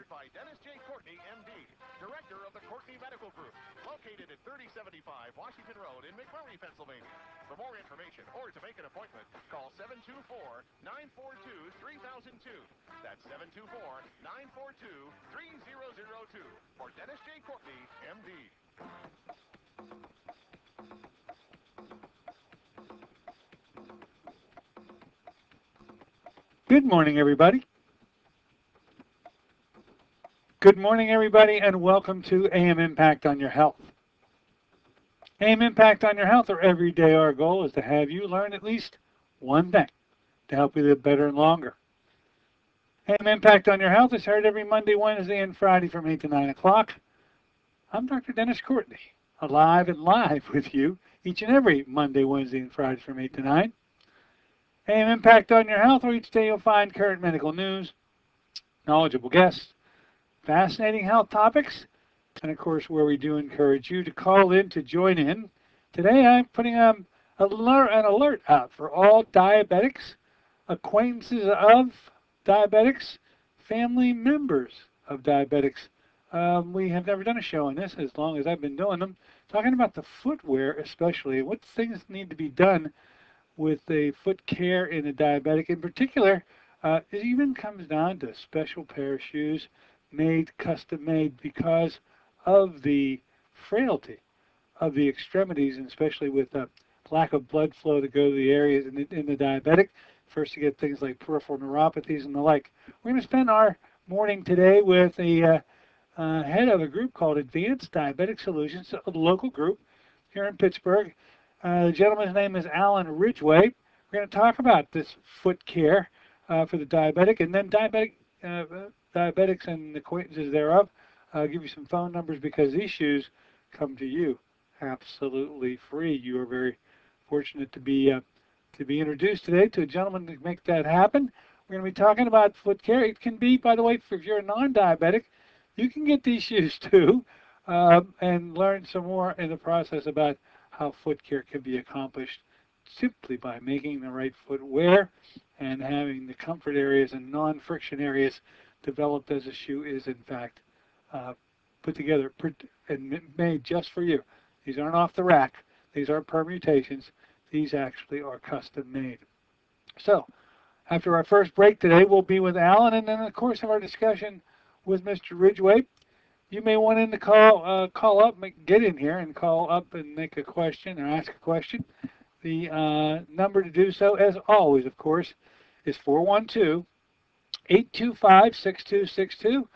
Sponsored by Dennis J. Courtney, M.D., Director of the Courtney Medical Group, located at 3075 Washington Road in McMurray, Pennsylvania. For more information or to make an appointment, call 724-942-3002. That's 724-942-3002 for Dennis J. Courtney, M.D. Good morning, everybody. Good morning, everybody, and welcome to AM Impact on Your Health. AM Impact on Your Health, or every day our goal is to have you learn at least one thing to help you live better and longer. AM Impact on Your Health is heard every Monday, Wednesday, and Friday from 8 to 9 o'clock. I'm Dr. Dennis Courtney, alive and live with you each and every Monday, Wednesday, and Friday from 8 to 9. AM Impact on Your Health, where each day you'll find current medical news, knowledgeable guests, fascinating health topics, and of course where we do encourage you to call in to join in. Today I'm putting an alert out for all diabetics, acquaintances of diabetics, family members of diabetics. We have never done a show on this as long as I've been doing them, talking about the footwear especially, what things need to be done with the foot care in a diabetic. In particular, it even comes down to a special pair of shoes custom made because of the frailty of the extremities, and especially with the lack of blood flow to go to the areas in the diabetic. First, you get things like peripheral neuropathies and the like. We're going to spend our morning today with a head of a group called Advanced Diabetic Solutions, a local group here in Pittsburgh. The gentleman's name is AllenRidgway. We're going to talk about this foot care for the diabetic, and then diabetics and acquaintances thereof. I'll give you some phone numbers because these shoes come to you absolutely free. You are very fortunate to be introduced today to a gentleman to make that happen. We're going to be talking about foot care. It can be, by the way, if you're a non-diabetic, you can get these shoes too, and learn some more in the process about how foot care can be accomplished simply by making the right footwear and having the comfort areas and non-friction areas developed as a shoe is in fact put together and made just for you. These aren't off the rack. These aren't permutations. These actually are custom made. So after our first break today, we'll be with Alan, and then in the course of our discussion with Mr. Ridgway, you may want to call up, get in here and call up and make a question or ask a question. The number to do so, as always, of course, is 412-825-6262.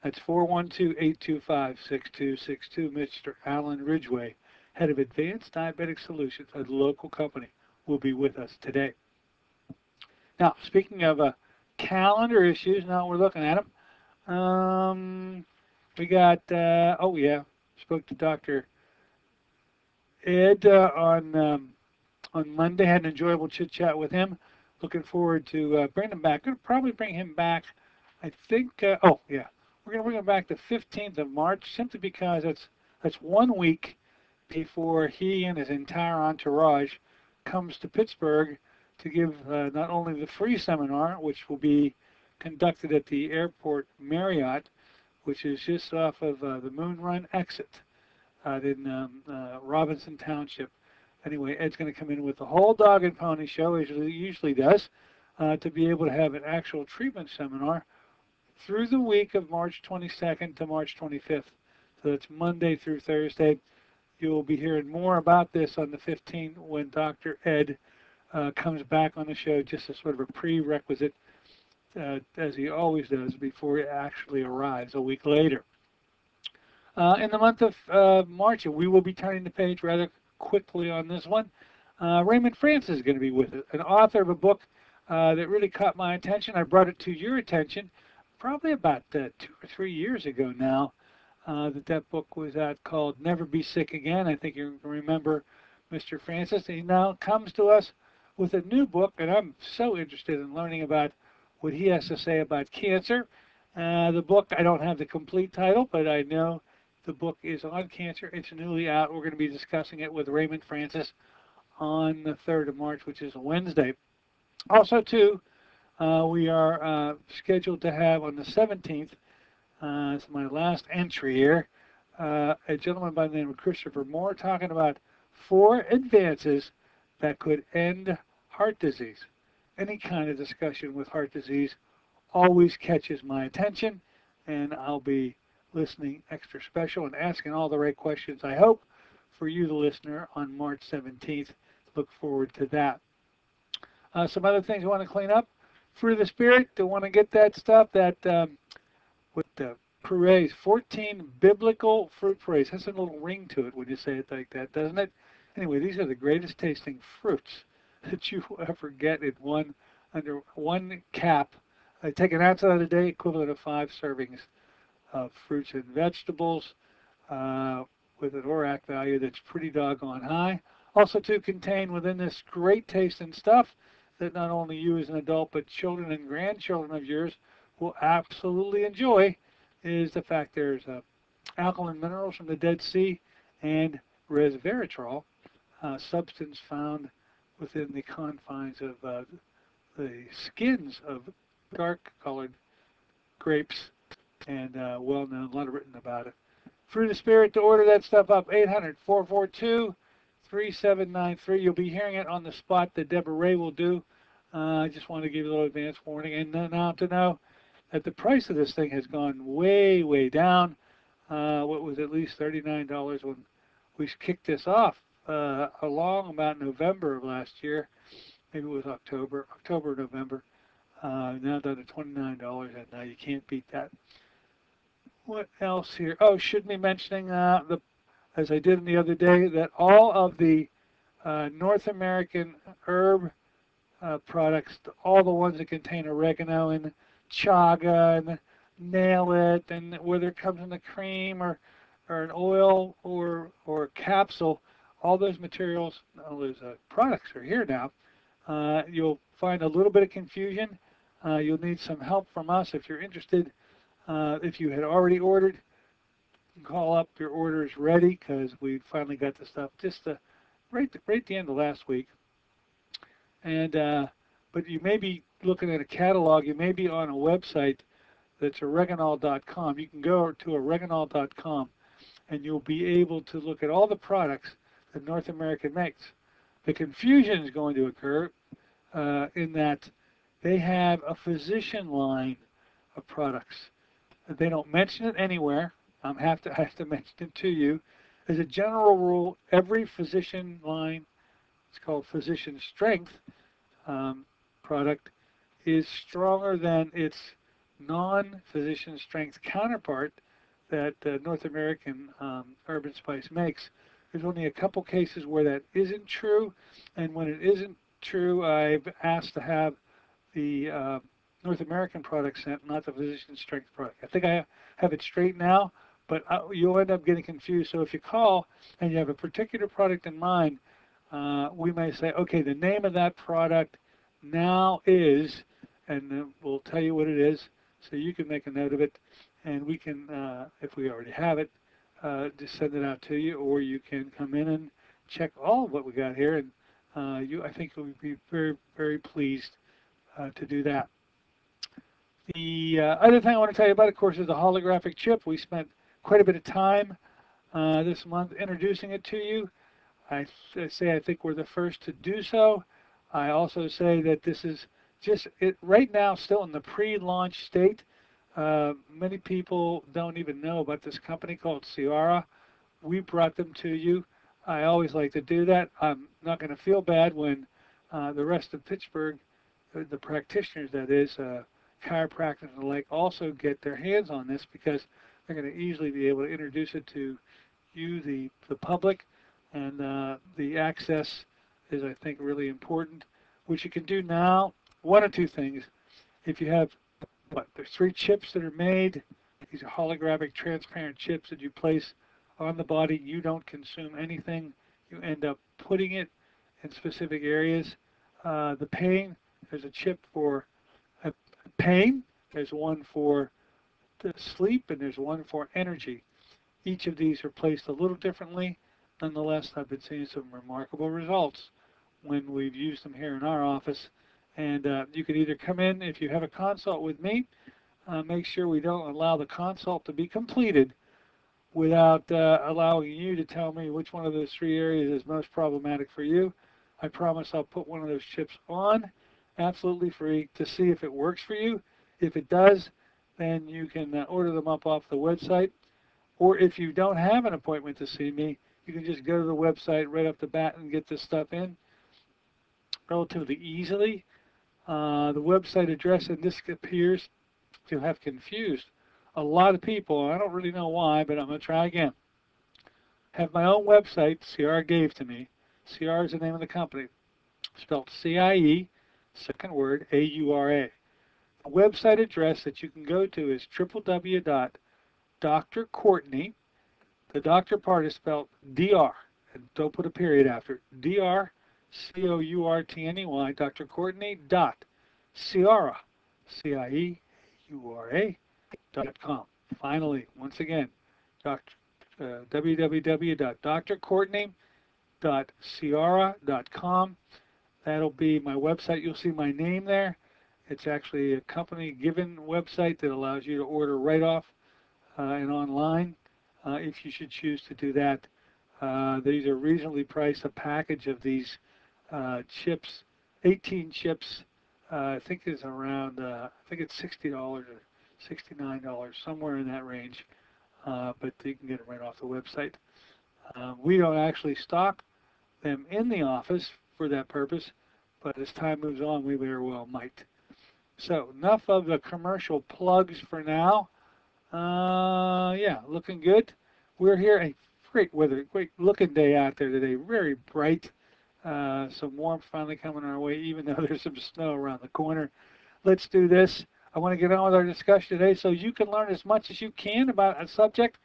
That's 412-825-6262. Mr. AllenRidgway, head of Advanced Diabetic Solutions, a local company, will be with us today. Now, speaking of calendar issues, now we're looking at them. We got, spoke to Dr. Ed on Monday, had an enjoyable chit-chat with him. Looking forward to bringing him back. Going to probably bring him back, I think, we're going to bring him back the 15th of March, simply because that's 1 week before he and his entire entourage comes to Pittsburgh to give not only the free seminar, which will be conducted at the Airport Marriott, which is just off of the Moon Run exit in Robinson Township. Anyway, Ed's going to come in with the whole dog and pony show, as he usually does, to be able to have an actual treatment seminar through the week of March 22nd to March 25th. So that's Monday through Thursday. You'll be hearing more about this on the 15th when Dr. Ed comes back on the show, just as sort of a prerequisite, as he always does, before he actually arrives a week later. In the month of March, we will be turning the page rather quickly on this one. Raymond Francis is going to be with us, an author of a book that really caught my attention. I brought it to your attention probably about 2 or 3 years ago now, that book was out, called Never Be Sick Again. I think you remember Mr. Francis. He now comes to us with a new book, and I'm so interested in learning about what he has to say about cancer. The book, I don't have the complete title, but I know the book is on cancer. It's newly out. We're going to be discussing it with Raymond Francis on the 3rd of March, which is a Wednesday. Also, too, we are scheduled to have on the 17th It's my last entry here. A gentleman by the name of Christopher Moore talking about 4 advances that could end heart disease. Any kind of discussion with heart disease always catches my attention, and I'll be listening extra special and asking all the right questions, I hope, for you, the listener, on March 17th. Look forward to that. Some other things I want to clean up. Fruit of the Spirit, don't want to get that stuff, that with the purees, 14 biblical fruit purees. Has a little ring to it when you say it like that, doesn't it? Anyway, these are the greatest tasting fruits that you will ever get in under one cap. I take an ounce out of the day, equivalent of 5 servings of fruits and vegetables, with an ORAC value that's pretty doggone high. Also to contain within this great tasting stuff that not only you as an adult, but children and grandchildren of yours will absolutely enjoy, is the fact there's alkaline minerals from the Dead Sea and resveratrol, substance found within the confines of the skins of dark-colored grapes, and well known, a lot written about it. Fruit of the Spirit, to order that stuff up, 800-442-3793. You'll be hearing it on the spot that Deborah Ray will do. I just want to give you a little advance warning. And now to know that the price of this thing has gone way, way down. What was at least $39 when we kicked this off along about November of last year. Maybe it was October, November. Now down to $29, and now you can't beat that. What else here? Oh, should be mentioning as I did the other day, that all of the North American herb products, all the ones that contain oregano and chaga and nail it, and whether it comes in a cream or an oil or a capsule, all those materials, all those products are here now. You'll find a little bit of confusion. You'll need some help from us if you're interested. If you had already ordered, call up. Your order is ready, because we finally got the stuff just right at the end of last week. And but you may be looking at a catalog. You may be on a website that's oreganol.com. You can go to oreganol.com, and you'll be able to look at all the products that North America makes. The confusion is going to occur in that they have a physician line of products. They don't mention it anywhere. I have to mention it to you. As a general rule, every physician line, it's called physician strength product, is stronger than its non-physician strength counterpart that North American Herb and Spice makes. There's only a couple cases where that isn't true, and when it isn't true, I've asked to have the North American product sent, not the physician strength product. I think I have it straight now, but you'll end up getting confused. So if you call and you have a particular product in mind, we may say, okay, the name of that product now is, and we'll tell you what it is, so you can make a note of it, and we can, if we already have it, just send it out to you, or you can come in and check all of what we got here, and I think you'll be very, very pleased to do that. The other thing I want to tell you about, of course, is the holographic chip. We spent quite a bit of time this month introducing it to you. I say I think we're the first to do so. I also say that this is just right now still in the pre-launch state. Many people don't even know about this company called Ciara. We brought them to you. I always like to do that. I'm not going to feel bad when the rest of Pittsburgh, the practitioners, that is, chiropractors and the like, also get their hands on this, because they're going to easily be able to introduce it to you, the public, and the access is, I think, really important. What you can do now, one or two things. If you have, there's 3 chips that are made. These are holographic transparent chips that you place on the body. You don't consume anything. You end up putting it in specific areas. The pain, there's a chip for pain, there's one for the sleep, and there's one for energy. Each of these are placed a little differently. Nonetheless, I've been seeing some remarkable results when we've used them here in our office. And you can either come in, if you have a consult with me, make sure we don't allow the consult to be completed without allowing you to tell me which one of those three areas is most problematic for you. I promise I'll put one of those chips on absolutely free to see if it works for you. If it does, then you can order them up off the website. Or if you don't have an appointment to see me, you can just go to the website right off the bat and get this stuff in relatively easily. The website address, and this appears to have confused a lot of people. I don't really know why, but I'm going to try again. Have my own website, CR gave to me. CR is the name of the company, spelled CIE, second word, AURA. The website address that you can go to is www.drcourtney. The doctor part is spelled DR, and don't put a period after it. DRCOURTNEY, Dr. Courtney dot Ciara, CIEURA.com. Finally, once again, www.drcourtney.ciara.com. That'll be my website. You'll see my name there. It's actually a company-given website that allows you to order right off and online if you should choose to do that. These are reasonably priced. A package of these chips, 18 chips, I think is around, I think it's $60 or $69, somewhere in that range. But you can get it right off the website. We don't actually stock them in the office for that purpose, but as time moves on, we very well might. So enough of the commercial plugs for now. Yeah, looking good. We're here. A great weather, great looking day out there today. Very bright. Some warmth finally coming our way, even though there's some snow around the corner. Let's do this. I want to get on with our discussion today so you can learn as much as you can about a subject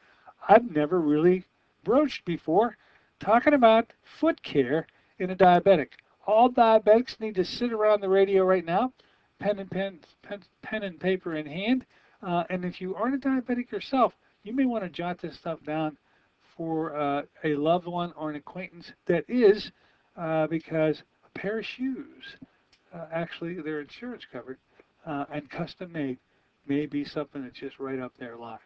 I've never really broached before, talking about foot care in a diabetic. All diabetics need to sit around the radio right now, pen and paper in hand. And if you aren't a diabetic yourself, you may want to jot this stuff down for a loved one or an acquaintance that is, because a pair of shoes, actually they're insurance covered and custom made, may be something that's just right up their line.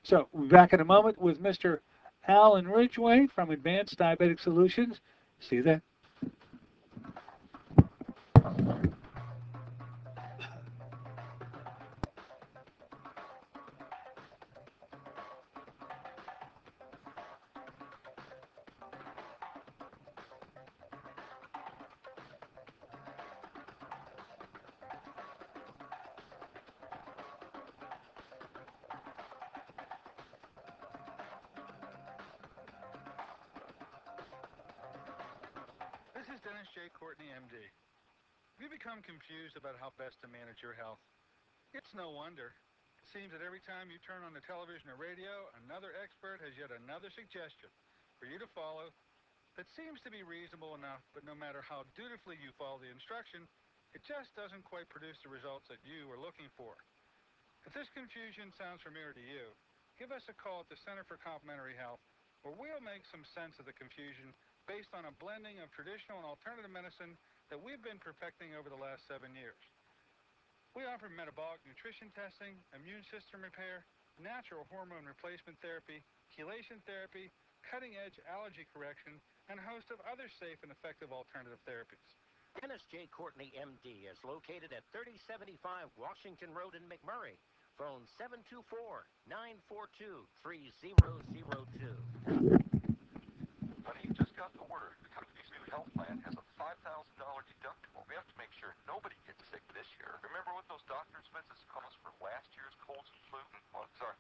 So we'll be back in a moment with Mr. AllenRidgway from Advanced Diabetic Solutions. See you then. This is Dennis J. Courtney, MD. Have you become confused about how best to manage your health? It's no wonder. It seems that every time you turn on the television or radio, another expert has yet another suggestion for you to follow that seems to be reasonable enough, but no matter how dutifully you follow the instruction, it just doesn't quite produce the results that you are looking for. If this confusion sounds familiar to you, give us a call at the Center for Complementary Health, where we'll make some sense of the confusion based on a blending of traditional and alternative medicine that we've been perfecting over the last 7 years. We offer metabolic nutrition testing, immune system repair, natural hormone replacement therapy, chelation therapy, cutting-edge allergy correction, and a host of other safe and effective alternative therapies. Dennis J. Courtney, MD, is located at 3075 Washington Road in McMurray. Phone 724-942-3002. But he just got the word. The company's new health plan has a $5,000 deductible. We have to make sure nobody gets sick this year. Remember what those doctor's visits cost for last year's colds and flu? Oh, sorry,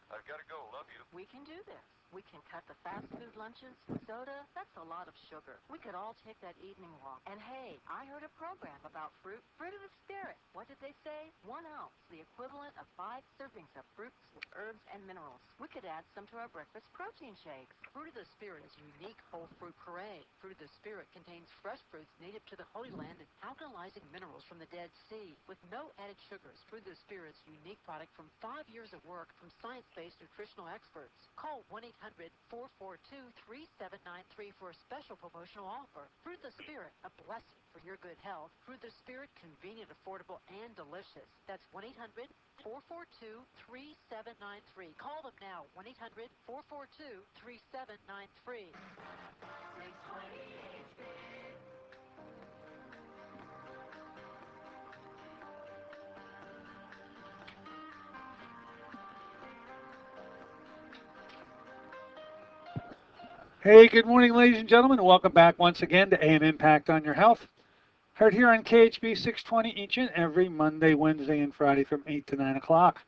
I've got to go. Love you. We can do this. We can cut the fast food lunches. Soda, that's a lot of sugar. We could all take that evening walk. And hey, I heard a program about fruit. Fruit of the spirit. What did they say? 1 ounce, the equivalent of 5 servings of fruits with herbs and minerals. We could add some to our breakfast protein shakes. Fruit of the Spirit is a unique whole fruit puree. Fruit of the Spirit contains fresh fruits native to the Holy Land and alkalizing minerals from the Dead Sea. With no added sugars, Fruit of the Spirit's unique product from 5 years of work from science-based nutritional experts. Call 1-800 1-800-442-3793 for a special promotional offer. Fruit the Spirit, a blessing for your good health. Fruit the Spirit, convenient, affordable, and delicious. That's 1-800-442-3793. Call them now, 1-800-442-3793. 620 Hey, good morning, ladies and gentlemen. Welcome back once again to AM Impact on Your Health. Heard here on KHB 620 each and every Monday, Wednesday, and Friday from 8 to 9 o'clock.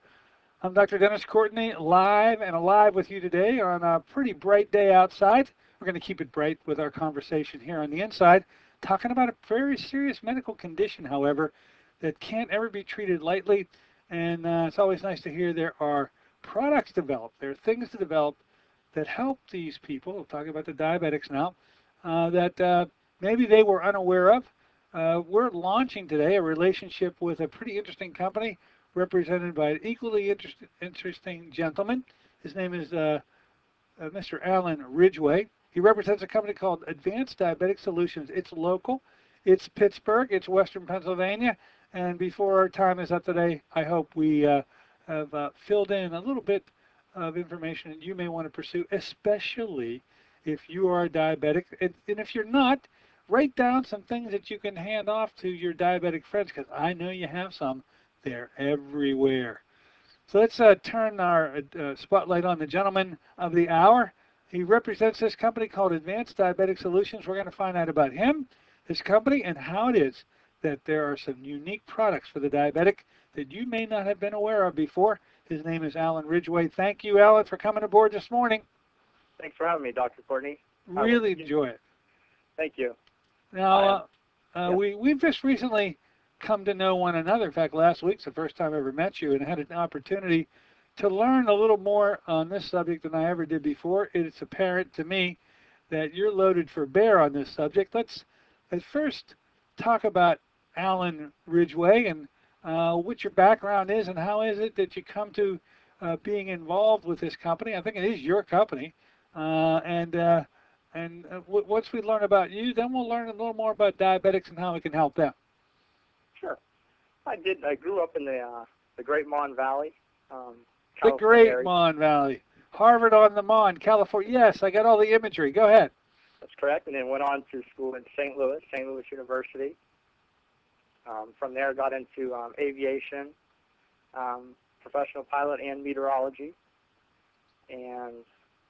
I'm Dr. Dennis Courtney, live and alive with you today on a pretty bright day outside. We're going to keep it bright with our conversation here on the inside, talking about a very serious medical condition, however, that can't ever be treated lightly. And it's always nice to hear there are products developed, there are things to develop that help these people, we're talking about the diabetics now, that maybe they were unaware of. We're launching today a relationship with a pretty interesting company represented by an equally interesting gentleman. His name is Mr. AllenRidgway. He represents a company called Advanced Diabetic Solutions. It's local, it's Pittsburgh, it's Western Pennsylvania, and before our time is up today, I hope we have filled in a little bit of information that you may want to pursue, especially if you are a diabetic. And if you're not, write down some things that you can hand off to your diabetic friends, because I know you have some. They're everywhere. So let's turn our spotlight on the gentleman of the hour. He represents this company called Advanced Diabetic Solutions. We're going to find out about him, his company, and how it is that there are some unique products for the diabetic that you may not have been aware of before. His name is AllenRidgway. Thank you, Allen, for coming aboard this morning. Thanks for having me, Dr. Courtney. Really enjoy it. Thank you. Now, we've just recently come to know one another. In fact, last week's the first time I ever met you, and had an opportunity to learn a little more on this subject than I ever did before. It's apparent to me that you're loaded for bear on this subject. Let's first talk about AllenRidgway and what your background is, and how is it that you come to being involved with this company. I think it is your company. Once we learn about you, then we'll learn a little more about diabetics and how we can help them. Sure. I grew up in the Great Mon Valley. The Great Mon Valley. Harvard on the Mon, California. Yes, I got all the imagery. Go ahead. That's correct. And then went on to school in St. Louis University. From there, got into aviation, professional pilot, and meteorology. And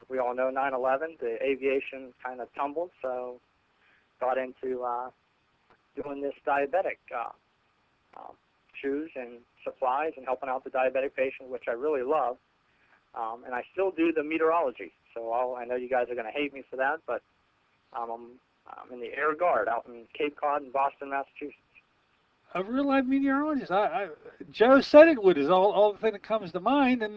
we all know 9/11, the aviation kind of tumbled, so got into doing this diabetic shoes and supplies and helping out the diabetic patient, which I really love. And I still do the meteorology. So I know you guys are going to hate me for that, but I'm in the Air Guard out in Cape Cod in Boston, Massachusetts. A real life meteorologist. Joe said it would is all the thing that comes to mind, and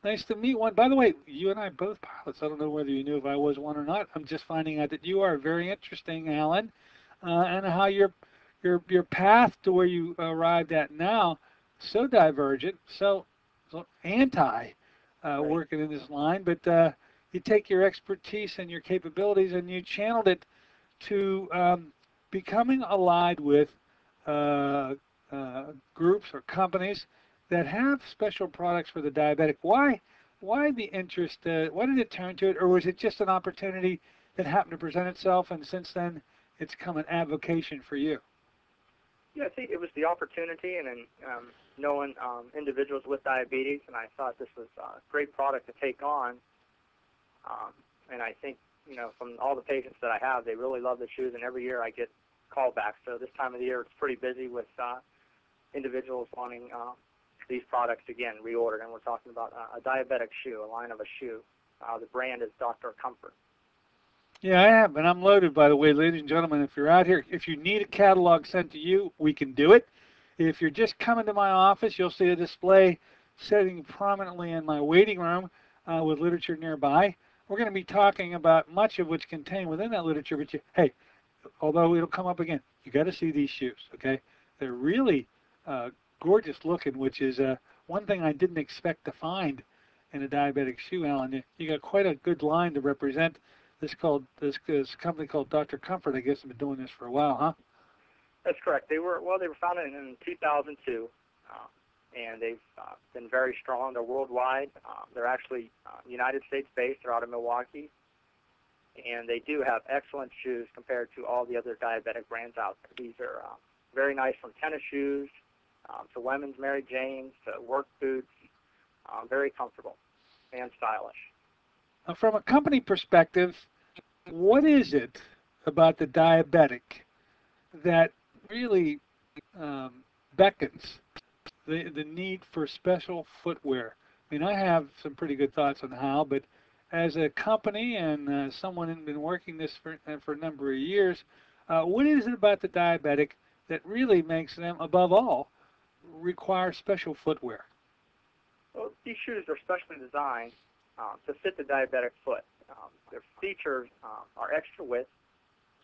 nice to meet one. By the way, you and I both pilots. I don't know whether you knew if I was one or not. I'm just finding out that you are very interesting, Allen, and how your path to where you arrived at now, so divergent, so anti working in this line, but you take your expertise and your capabilities and you channeled it to becoming allied with groups or companies that have special products for the diabetic. Why the interest? Why did it turn to it, or was it just an opportunity that happened to present itself, and since then it's come an avocation for you? Yeah, I think it was the opportunity, and then knowing individuals with diabetes, and I thought this was a great product to take on. And I think, from all the patients that I have, they really love the shoes, and every year I get callbacks. So this time of the year, it's pretty busy with individuals wanting these products again reordered, and we're talking about a diabetic shoe, a line of a shoe. The brand is Dr. Comfort. Yeah, I have, and I'm loaded, by the way, ladies and gentlemen. If you're out here, if you need a catalog sent to you, we can do it. If you're just coming to my office, you'll see a display sitting prominently in my waiting room with literature nearby. We're going to be talking about much of what's contained within that literature, but hey, although it'll come up again, you got to see these shoes, okay? They're really gorgeous looking, which is one thing I didn't expect to find in a diabetic shoe, Alan. You got quite a good line to represent this company called Dr. Comfort. I guess have been doing this for a while, huh? That's correct. They were founded in 2002, and they've been very strong. They're worldwide. They're actually United States based. They're out of Milwaukee, and they do have excellent shoes compared to all the other diabetic brands out there. These are very nice, from tennis shoes to women's Mary Janes to work boots. Very comfortable and stylish. From a company perspective, what is it about the diabetic that really beckons the need for special footwear? I mean, I have some pretty good thoughts on how, but as a company and someone who's been working this for a number of years, what is it about the diabetic that really makes them, above all, require special footwear? Well, these shoes are specially designed to fit the diabetic foot. Their features are extra width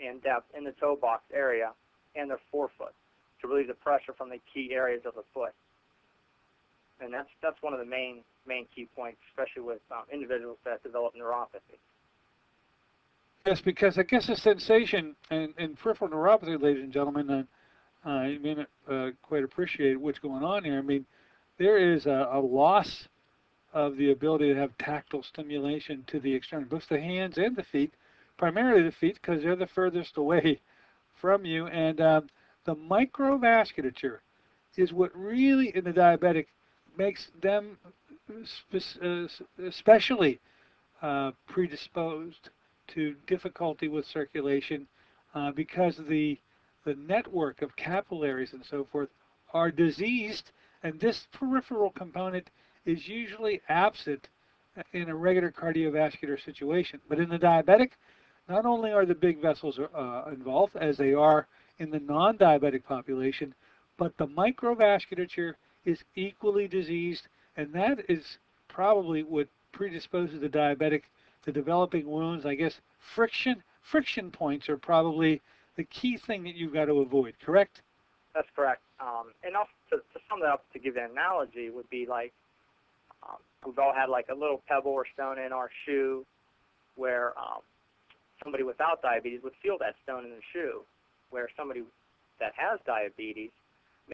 and depth in the toe box area and their forefoot to relieve the pressure from the key areas of the foot. And that's one of the main key points, especially with individuals that develop neuropathy. Yes, because I guess the sensation in peripheral neuropathy, ladies and gentlemen, you may not quite appreciate what's going on here. I mean, there is a loss of the ability to have tactile stimulation to the extremity, both the hands and the feet, primarily the feet because they're the furthest away from you. And the microvasculature is what really, in the diabetic, makes them especially predisposed to difficulty with circulation because the network of capillaries and so forth are diseased, and this peripheral component is usually absent in a regular cardiovascular situation. But in the diabetic, not only are the big vessels involved, as they are in the non-diabetic population, but the microvasculature is equally diseased, and that is probably what predisposes the diabetic to developing wounds. I guess friction points are probably the key thing that you've got to avoid, correct? That's correct. And also to sum that up, to give an analogy, would be like we've all had like a little pebble or stone in our shoe where somebody without diabetes would feel that stone in the shoe, where somebody that has diabetes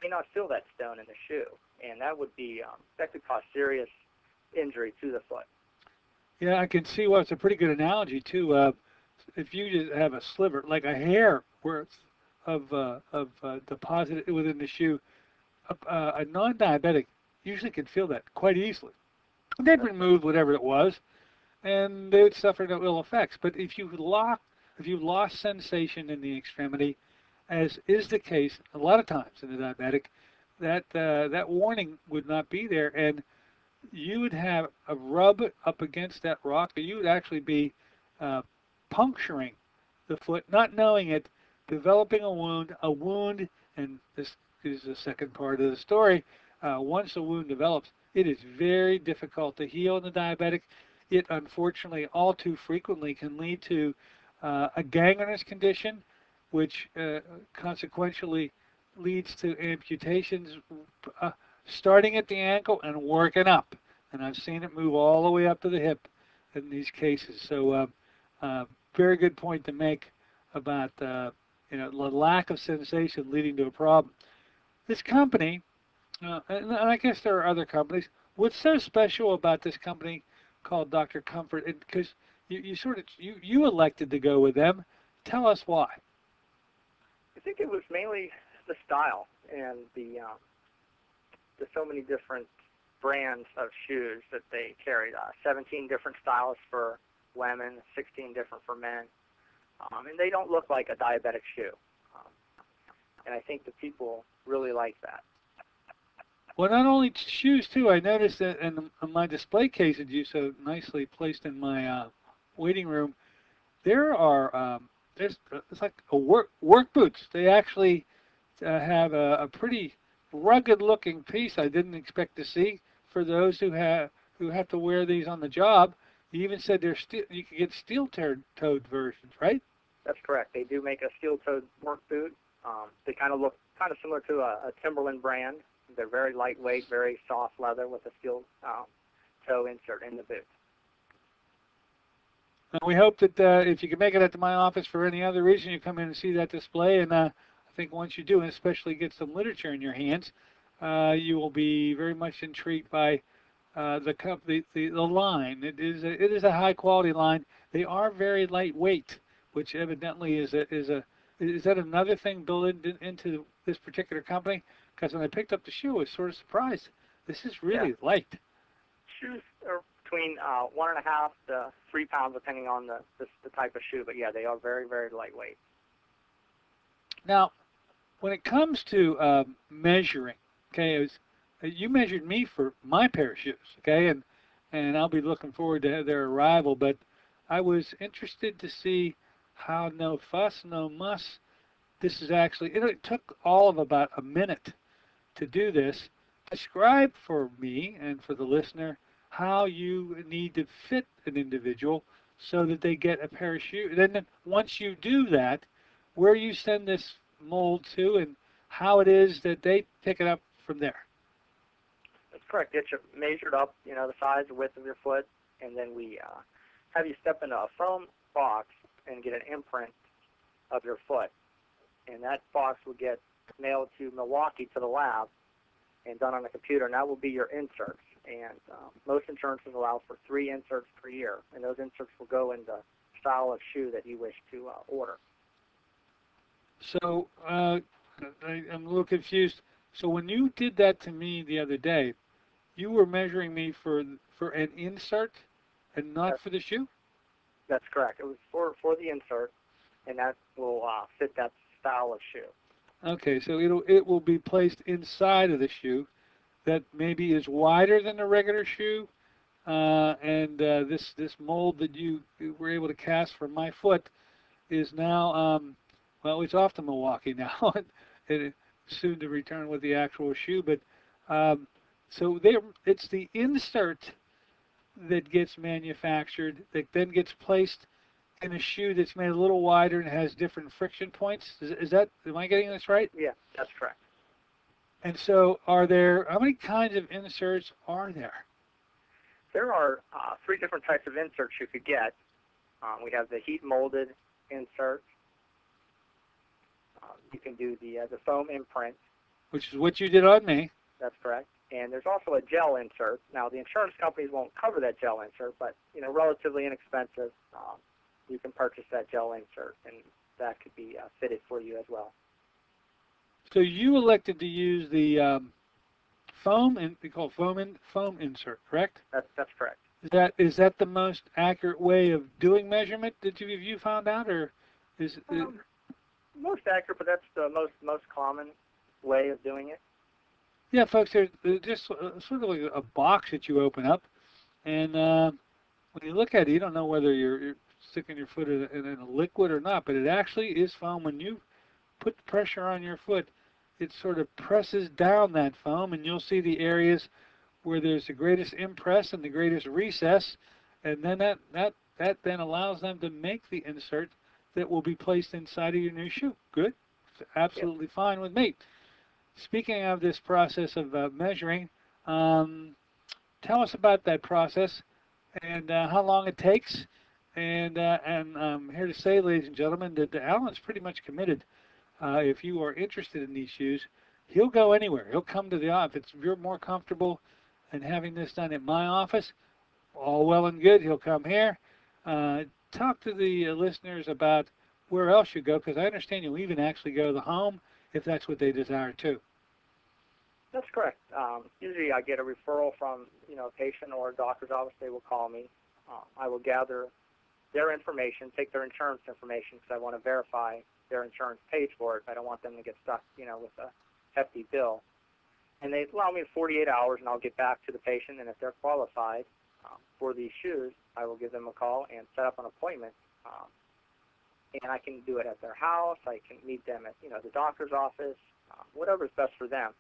may not feel that stone in the shoe. And that would be, that could cause serious injury to the foot. Yeah, I can see. Well, it's a pretty good analogy too. If you just have a sliver, like a hair worth of deposit within the shoe, a non-diabetic usually can feel that quite easily. They'd remove whatever it was, and they would suffer no ill effects. But if you lost sensation in the extremity, as is the case a lot of times in the diabetic, that warning would not be there, and you would have a rub up against that rock, or you would actually be puncturing the foot, not knowing it, developing a wound, and this is the second part of the story. Once a wound develops, it is very difficult to heal in the diabetic. It unfortunately all too frequently can lead to a gangrenous condition, which consequentially leads to amputations starting at the ankle and working up. And I've seen it move all the way up to the hip in these cases. So very good point to make about the lack of sensation leading to a problem. This company, and I guess there are other companies, what's so special about this company called Dr. Comfort? Because you elected to go with them. Tell us why. I think it was mainly the style and the so many different brands of shoes that they carried. 17 different styles for women, 16 different for men, and they don't look like a diabetic shoe. And I think the people really like that. Well, not only shoes too. I noticed that in my display case that you so nicely placed in my waiting room, there are it's like a work boots. They actually have a pretty rugged-looking piece I didn't expect to see for those who have to wear these on the job. You even said you could get steel-toed versions, right? That's correct. They do make a steel-toed work boot. They kind of look kind of similar to a Timberland brand. They're very lightweight, very soft leather with a steel toe insert in the boot. And we hope that if you can make it up to my office for any other reason, you come in and see that display. And I think once you do, and especially get some literature in your hands, you will be very much intrigued by the line. It is a high quality line. They are very lightweight, which evidently is that another thing built into this particular company? Because when I picked up the shoe, I was sort of surprised. This is really light. Shoes are between 1.5 to 3 pounds, depending on the type of shoe. But yeah, they are very, very lightweight. Now, when it comes to measuring, okay, you measured me for my pair of shoes, okay, and I'll be looking forward to their arrival. But I was interested to see how no fuss, no muss. This is actually. It took all of about a minute to do this. Describe for me and for the listener how you need to fit an individual so that they get a pair of shoes. Then once you do that, where you send this mold to and how it is that they pick it up from there. That's correct. Get you measured up, the size, the width of your foot, and then we have you step into a foam box and get an imprint of your foot. And that box will get mailed to Milwaukee to the lab and done on the computer, and that will be your inserts. And most insurances allow for 3 inserts per year, and those inserts will go in the style of shoe that you wish to order. So I'm a little confused. So when you did that to me the other day, you were measuring me for an insert and not for the shoe? That's correct. It was for the insert, and that will fit that style of shoe. Okay, so it will be placed inside of the shoe that maybe is wider than a regular shoe, and this mold that you were able to cast for my foot is now well, it's off to Milwaukee now. It soon to return with the actual shoe, but so it's the insert that gets manufactured that then gets placed in a shoe that's made a little wider and has different friction points. Am I getting this right? Yeah, that's correct. And so how many kinds of inserts are there? There are 3 different types of inserts you could get. We have the heat molded insert. You can do the foam imprint. Which is what you did on me. That's correct. And there's also a gel insert. Now, the insurance companies won't cover that gel insert, but, relatively inexpensive. You can purchase that gel insert, and that could be fitted for you as well. So you elected to use the foam, and we call it foam insert, correct? That's correct. Is that the most accurate way of doing measurement that you found out, or is it? Most accurate, but that's the most common way of doing it. Yeah, folks, there's just sort of like a box that you open up, and when you look at it, you don't know whether you're sticking your foot in a liquid or not, but it actually is foam. When you put pressure on your foot, it sort of presses down that foam, and you'll see the areas where there's the greatest impress and the greatest recess, and then that then allows them to make the insert that will be placed inside of your new shoe. Good? It's absolutely fine with me. Speaking of this process of measuring, tell us about that process and how long it takes. And I'm here to say, ladies and gentlemen, that Allen's pretty much committed. If you are interested in these shoes, he'll go anywhere. He'll come to the office. If you're more comfortable in having this done at my office, all well and good. He'll come here. Talk to the listeners about where else you go, because I understand you'll even actually go to the home if that's what they desire too. That's correct. Usually I get a referral from a patient or a doctor's office. They will call me. I will gather their information, take their insurance information, because I want to verify their insurance paid for it. I don't want them to get stuck, with a hefty bill. And they allow me 48 hours, and I'll get back to the patient. And if they're qualified for these shoes, I will give them a call and set up an appointment. And I can do it at their house. I can meet them at the doctor's office, whatever's best for them.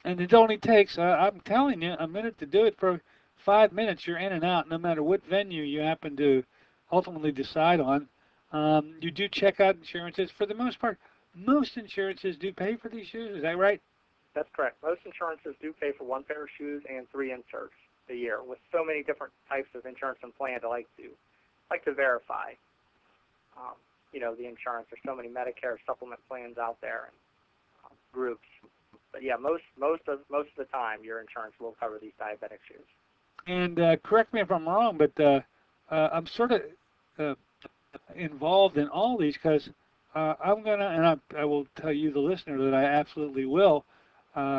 And it only takes, I'm telling you, a minute to do it. For 5 minutes, you're in and out, no matter what venue you happen to ultimately decide on. You do check out insurances. For the most part, most insurances do pay for these shoes. Is that right? That's correct. Most insurances do pay for 1 pair of shoes and 3 inserts. a year with so many different types of insurance and plans. I like to verify, the insurance. There's so many Medicare supplement plans out there and groups. But yeah, most of the time, your insurance will cover these diabetic shoes. And correct me if I'm wrong, but I'm sort of involved in all these because I'm gonna, and I will tell you, the listener, that I absolutely will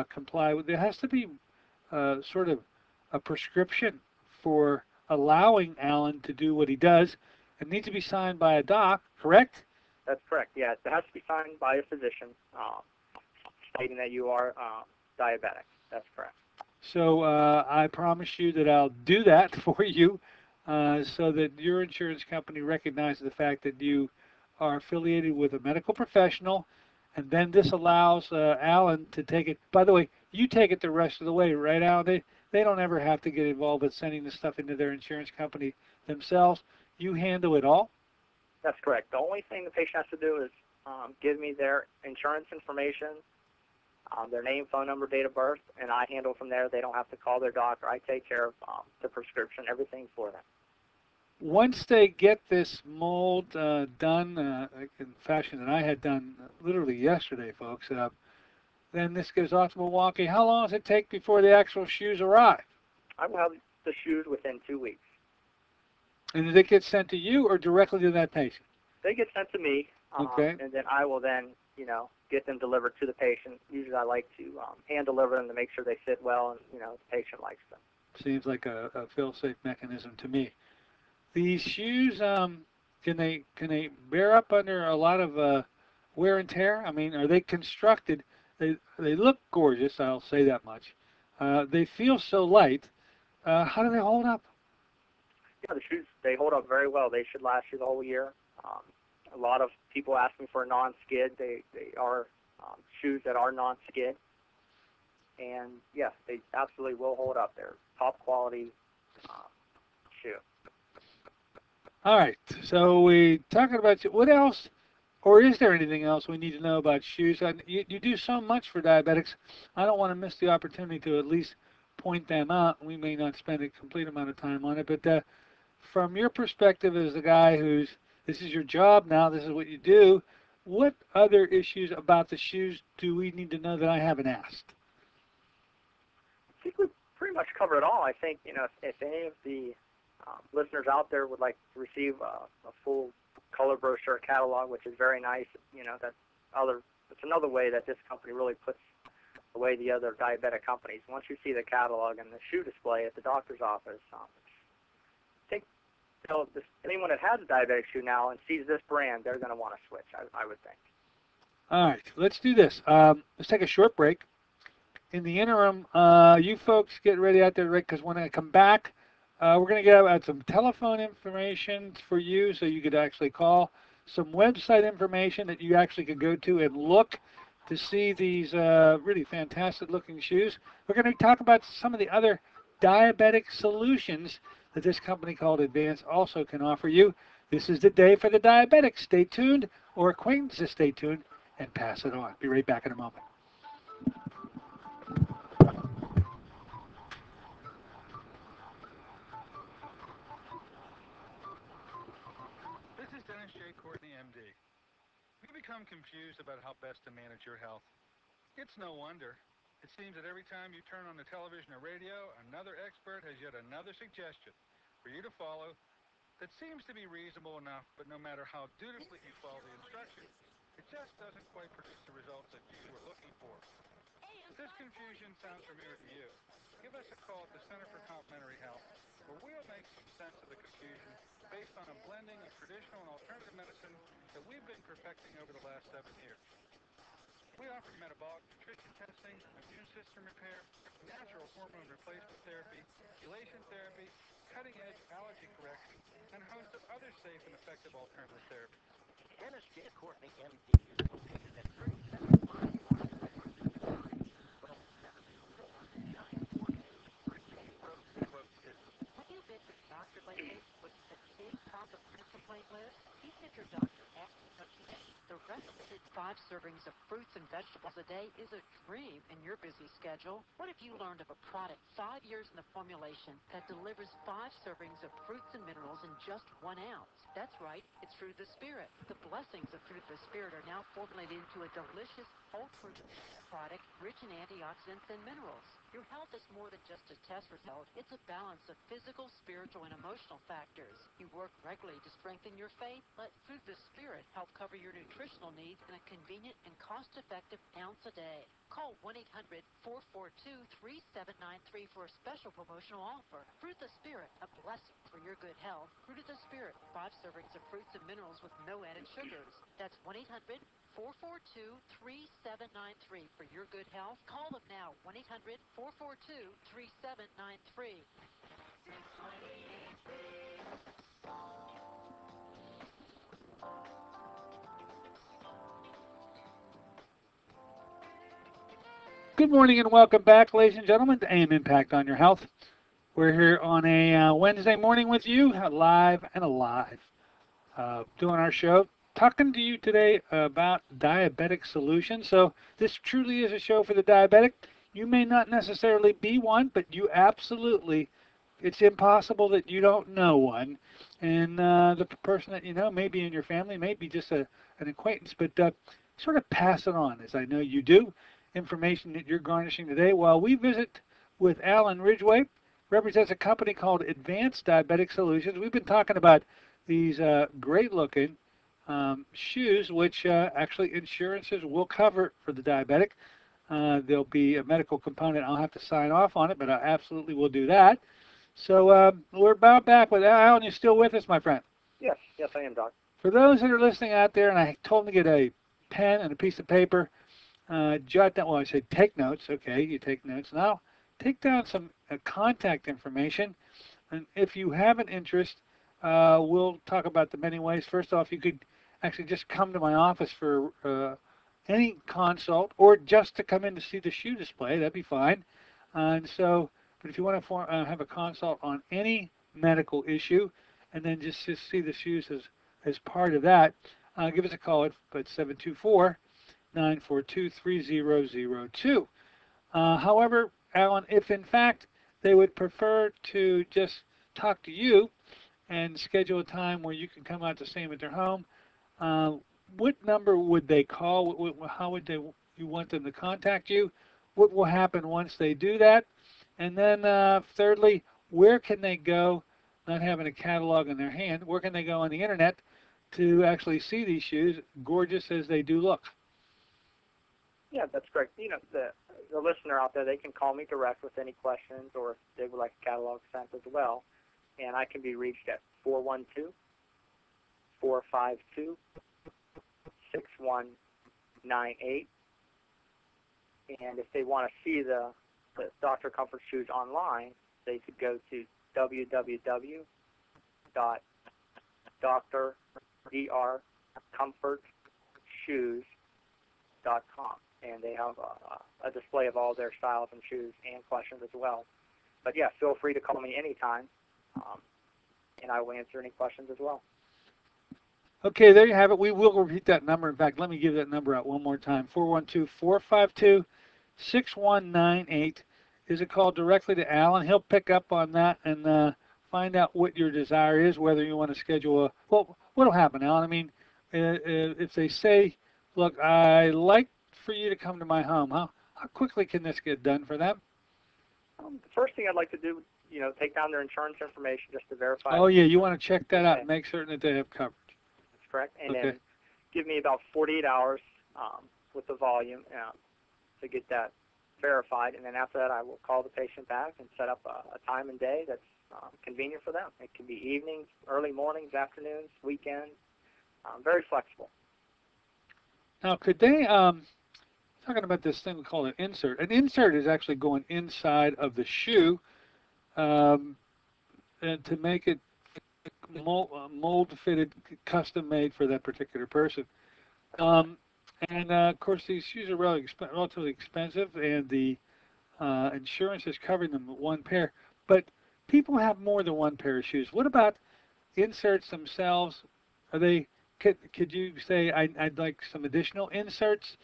comply with. There has to be sort of a prescription for allowing Allen to do what he does. It needs to be signed by a doc, correct? That's correct. Yeah, it has to be signed by a physician stating that you are diabetic. That's correct. So I promise you that I'll do that for you so that your insurance company recognizes the fact that you are affiliated with a medical professional, and then this allows Allen to take it. By the way, you take it the rest of the way, right, Allen? They don't ever have to get involved with sending the stuff into their insurance company themselves. You handle it all? That's correct. The only thing the patient has to do is give me their insurance information, their name, phone number, date of birth, and I handle from there. They don't have to call their doctor. I take care of the prescription, everything for them. Once they get this mold done in fashion that I had done literally yesterday, folks, then this goes off to Milwaukee. How long does it take before the actual shoes arrive? I will have the shoes within 2 weeks. And did it get sent to you or directly to that patient? They get sent to me, Okay. and then I will then, get them delivered to the patient. Usually I like to hand deliver them to make sure they fit well and, the patient likes them. Seems like a fail-safe mechanism to me. These shoes, can they bear up under a lot of wear and tear? I mean, are they constructed? They look gorgeous, I'll say that much. They feel so light. How do they hold up? Yeah, the shoes, they hold up very well. They should last you the whole year. A lot of people ask me for a non-skid. They are shoes that are non-skid. And, yes, they absolutely will hold up. They're top quality shoe. All right, so we talking about what else, or is there anything else we need to know about shoes? You do so much for diabetics. I don't want to miss the opportunity to at least point them out. We may not spend a complete amount of time on it, but from your perspective as the guy this is your job now, this is what you do, what other issues about the shoes do we need to know that I haven't asked? I think we pretty much covered it all. I think, if any of the listeners out there would like to receive a full color brochure catalog, which is very nice, it's another way that this company really puts away the other diabetic companies. Once you see the catalog and the shoe display at the doctor's office, I think anyone that has a diabetic shoe now and sees this brand, they're going to want to switch, I would think. All right, let's do this. Let's take a short break. In the interim, you folks get ready out there, Rick, because when I come back, we're going to get out some telephone information for you so you could actually call, some website information that you actually could go to and look to see these really fantastic looking shoes. We're going to talk about some of the other diabetic solutions that this company called Advance also can offer you. This is the day for the diabetics. Stay tuned, or acquaintances, stay tuned and pass it on. Be right back in a moment. This is Dennis J. Courtney, MD. Have you become confused about how best to manage your health? It's no wonder. It seems that every time you turn on the television or radio, another expert has yet another suggestion for you to follow that seems to be reasonable enough, but no matter how dutifully you follow the instructions, it just doesn't quite produce the results that you were looking for. If this confusion sounds familiar to you, give us a call at the Center for Complementary Health, where we'll make some sense of the confusion based on a blending of traditional and alternative medicine that we've been perfecting over the last 7 years. We offer metabolic nutrition testing, immune system repair, natural hormone replacement therapy, chelation therapy, cutting-edge allergy correction, and a host of other safe and effective alternative therapies. Dennis J. Courtney, MD, is located at 37 Have you been to the doctor lately with a big comprehensive list? He said your doctor asked you to check the rest of his 5 servings of fruits and vegetables a day is a dream in your busy schedule. What if you learned of a product 5 years in the formulation that delivers 5 servings of fruits and minerals in just 1 ounce? That's right, it's Fruit of the Spirit. The blessings of Fruit of the Spirit are now formulated into a delicious whole fruit product rich in antioxidants and minerals. Your health is more than just a test result. It's a balance of physical, spiritual, and emotional factors. You work regularly to strengthen your faith. Let Fruit of the Spirit help cover your nutritional needs in a convenient and cost-effective ounce a day. Call 1-800-442-3793 for a special promotional offer. Fruit of the Spirit, a blessing for your good health. Fruit of the Spirit, 5 servings of fruits and minerals with no added sugars. That's 1-800-442-3793 for your good health. Call them now, 1-800-442-3793. Good morning and welcome back, ladies and gentlemen, to AM Impact on Your Health. We're here on a Wednesday morning with you, live and alive, doing our show, talking to you today about diabetic solutions. So this truly is a show for the diabetic. You may not necessarily be one, but you absolutely, it's impossible that you don't know one. And the person that you know may be in your family, may be just an acquaintance, but sort of pass it on, as I know you do. Information that you're garnishing today while we visit with AllenRidgway, represents a company called Advanced Diabetic Solutions. We've been talking about these great-looking shoes, which actually insurances will cover for the diabetic. There'll be a medical component. I'll have to sign off on it, but I absolutely will do that. So we're about back with Alan. You still with us, my friend? Yes, I am, Doc. For those that are listening out there, and I told them to get a pen and a piece of paper, jot down, well, I said take notes. Okay, you take notes. Now, take down some contact information. And if you have an interest, we'll talk about the many ways. First off, you could actually just come to my office for any consult, or just to come in to see the shoe display. That'd be fine. And so, but if you want to have a consult on any medical issue, and then just see the shoes as part of that, give us a call at 724-942-3002. However, Alan, if in fact they would prefer to just talk to you and schedule a time where you can come out to see them at their home, what number would they call? How would you want them to contact you? What will happen once they do that? And then thirdly, where can they go, not having a catalog in their hand, where can they go on the internet to actually see these shoes, gorgeous as they do look? Yeah, that's correct. You know, the listener out there, they can call me direct with any questions, or if they would like a catalog sent as well. And I can be reached at 412-452-6198. And if they want to see the Dr. Comfort shoes online, they could go to www.drcomfortshoes.com. And they have a display of all their styles and shoes and questions as well. But yeah, feel free to call me anytime, and I will answer any questions as well. Okay, there you have it. We will repeat that number. In fact, let me give that number out one more time. 412-452-6198 is a call directly to Alan. He'll pick up on that and find out what your desire is, whether you want to schedule a... Well, what will happen, Alan? I mean, if they say, look, I like for you to come to my home, how quickly can this get done for them? The first thing I'd like to do, take down their insurance information just to verify. Oh, yeah, you want to check that out and make certain that they have coverage. That's correct. And then give me about 48 hours with the volume to get that verified. And then after that, I will call the patient back and set up a time and day that's convenient for them. It can be evenings, early mornings, afternoons, weekends, very flexible. Now, could they... talking about this thing we call an insert. An insert is actually going inside of the shoe and to make it mold-fitted, custom-made for that particular person. Of course, these shoes are relatively expensive, and the insurance is covering them with one pair. But people have more than one pair of shoes. What about inserts themselves? Are they could you say I'd like some additional inserts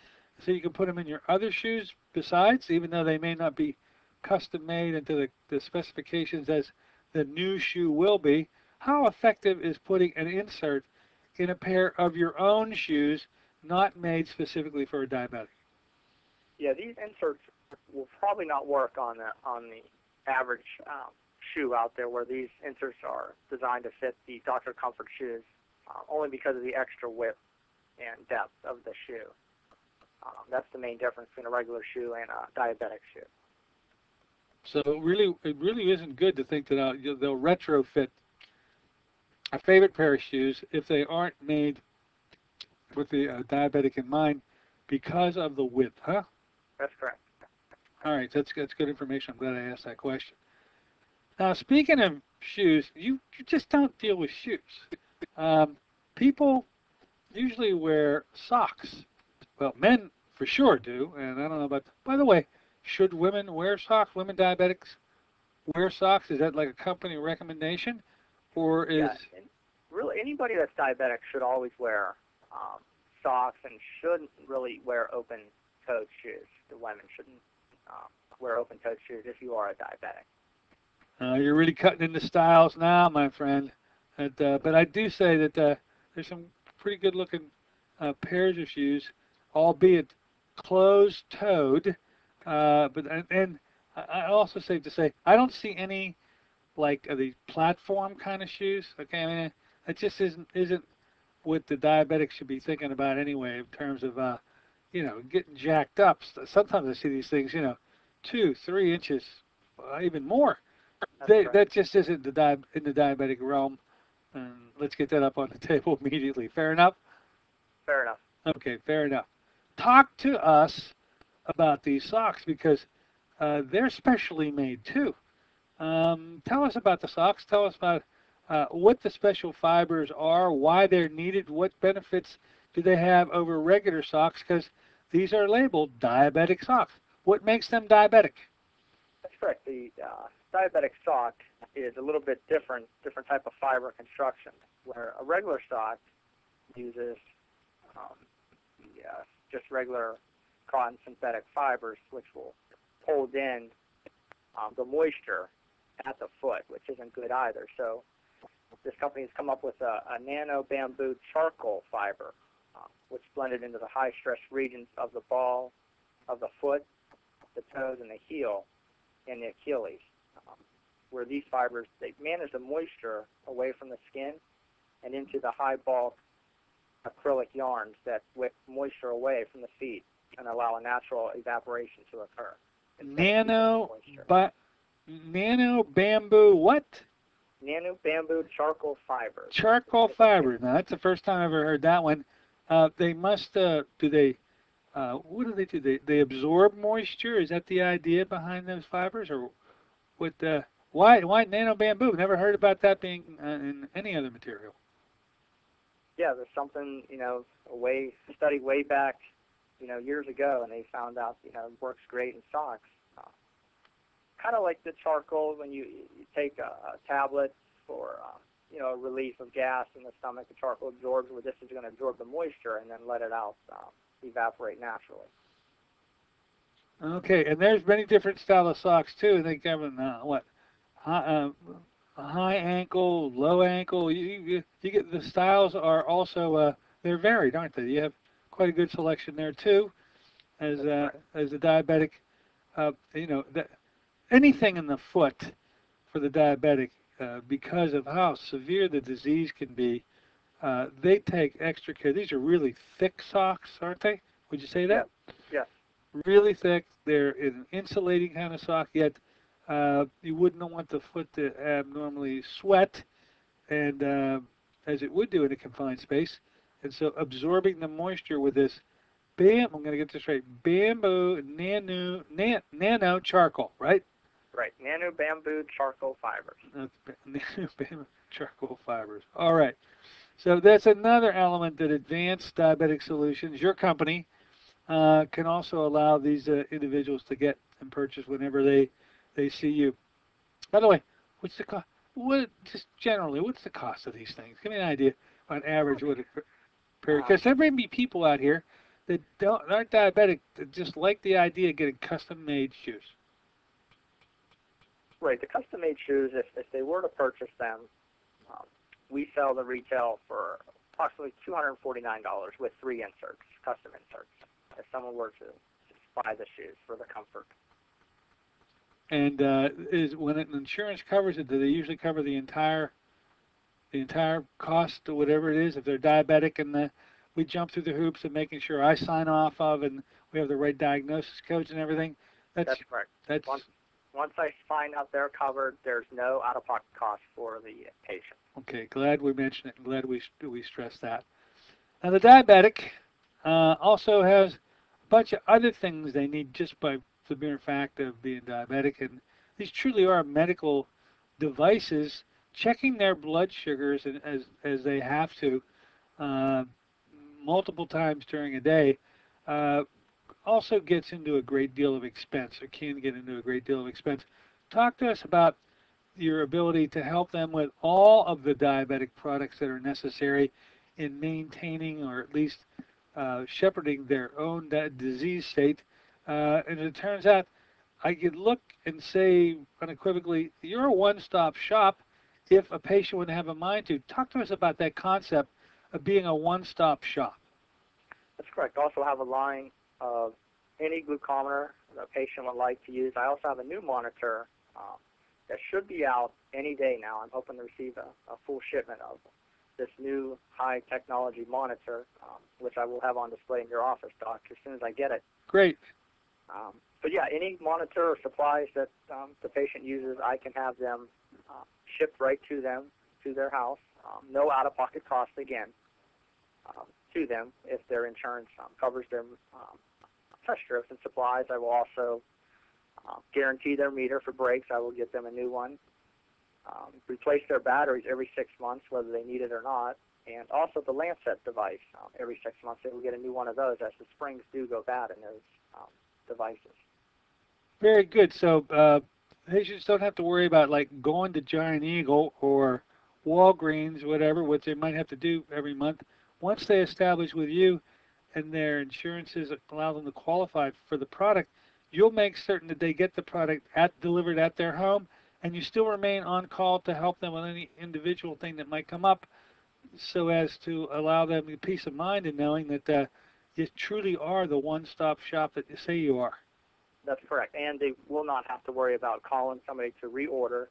so you can put them in your other shoes besides, even though they may not be custom made into the specifications as the new shoe will be? How effective is putting an insert in a pair of your own shoes not made specifically for a diabetic? Yeah, these inserts will probably not work on the average shoe out there, where these inserts are designed to fit the Dr. Comfort shoes, only because of the extra width and depth of the shoe. That's the main difference between a regular shoe and a diabetic shoe. So it really isn't good to think that they'll retrofit a favorite pair of shoes if they aren't made with the diabetic in mind because of the width, huh? That's correct. All right, that's good information. I'm glad I asked that question. Now, speaking of shoes, you just don't deal with shoes. People usually wear socks. Well, men for sure do, and I don't know about. By the way, should women wear socks? Women diabetics wear socks? Is that like a company recommendation, or is? Yeah, really anybody that's diabetic should always wear socks and shouldn't really wear open-toed shoes. The women shouldn't wear open-toed shoes if you are a diabetic. You're really cutting into styles now, my friend. But I do say that there's some pretty good-looking pairs of shoes, albeit closed-toed. And I also say to say I don't see any like the platform kind of shoes. Okay, I mean it just isn't what the diabetics should be thinking about anyway in terms of getting jacked up. Sometimes I see these things 2, 3 inches, even more. That just isn't in the diabetic realm. And let's get that up on the table immediately. Fair enough? Fair enough. Okay, fair enough. Talk to us about these socks because they're specially made too. Tell us about the socks. Tell us about what the special fibers are, why they're needed, what benefits do they have over regular socks, because these are labeled diabetic socks. What makes them diabetic? That's correct. The diabetic sock is a little bit different type of fiber construction, where a regular sock uses just regular cotton synthetic fibers, which will hold in the moisture at the foot, which isn't good either. So this company has come up with a nano bamboo charcoal fiber, which blended into the high stress regions of the ball of the foot, the toes, and the heel, and the Achilles, where these fibers, they manage the moisture away from the skin and into the high bulk acrylic yarns that wick moisture away from the feet and allow a natural evaporation to occur. Nano bamboo what? Nano bamboo charcoal fibers. Charcoal fibers. Now that's the first time I've ever heard that one. They must what do they do? They absorb moisture? Is that the idea behind those fibers, or what? Why nano bamboo? Never heard about that being in any other material. Yeah, there's something studied way back years ago, and they found out it works great in socks. Kind of like the charcoal when you take a tablet for relief of gas in the stomach. The charcoal absorbs, where this is going to absorb the moisture and then let it out, evaporate naturally. Okay, and there's many different style of socks too. They have high ankle, low ankle. You get the styles are also they're varied, aren't they? You have quite a good selection there too, as a diabetic. Anything in the foot for the diabetic, because of how severe the disease can be, they take extra care. These are really thick socks, aren't they? Would you say that? Yeah. Really thick. They're an insulating kind of sock, yet you wouldn't want the foot to abnormally sweat, and as it would do in a confined space. And so absorbing the moisture with this I'm going to get this right, bamboo nano charcoal, right? Right, nano bamboo charcoal fibers. Nano bamboo charcoal fibers. All right. So that's another element that Advanced Diabetic Solutions, your company, can also allow these individuals to get and purchase whenever they see you. By the way, what's the cost? Just generally, what's the cost of these things? Give me an idea on average. Because there may be people out here that aren't diabetic that just like the idea of getting custom-made shoes. Right. The custom-made shoes, if they were to purchase them, we sell the retail for approximately $249 with 3 inserts, custom inserts, if someone were to just buy the shoes for the comfort. And is when an insurance covers it, do they usually cover the entire cost or whatever it is? If they're diabetic and we jump through the hoops of making sure I sign off of and we have the right diagnosis codes and everything. That's correct. That's once I find out they're covered, there's no out-of-pocket cost for the patient. Okay, glad we mentioned it. And glad we stressed that. Now the diabetic also has a bunch of other things they need just by the mere fact of being diabetic, and these truly are medical devices checking their blood sugars and as they have to multiple times during a day also gets into a great deal of expense, or can get into a great deal of expense. Talk to us about your ability to help them with all of the diabetic products that are necessary in maintaining or at least shepherding their own disease state. And it turns out I could look and say unequivocally, you're a one-stop shop if a patient would have a mind to. Talk to us about that concept of being a one-stop shop. That's correct. Also have a line of any glucometer the patient would like to use. I also have a new monitor that should be out any day now. I'm hoping to receive a full shipment of this new high technology monitor, which I will have on display in your office, Doc, as soon as I get it. Great. But yeah, any monitor or supplies that the patient uses, I can have them shipped right to them, to their house. No out-of-pocket cost again to them if their insurance covers their test strips and supplies. I will also guarantee their meter for breaks. I will get them a new one. Replace their batteries every 6 months, whether they need it or not. And also the Lancet device. Every 6 months they will get a new one of those as the springs do go bad in those devices. Very good. So patients don't have to worry about like going to Giant Eagle or Walgreens, whatever, what they might have to do every month. Once they establish with you and their insurances allow them to qualify for the product, you'll make certain that they get the product delivered at their home, and you still remain on call to help them with any individual thing that might come up, so as to allow them the peace of mind in knowing that you truly are the one-stop shop that you say you are. That's correct, and they will not have to worry about calling somebody to reorder.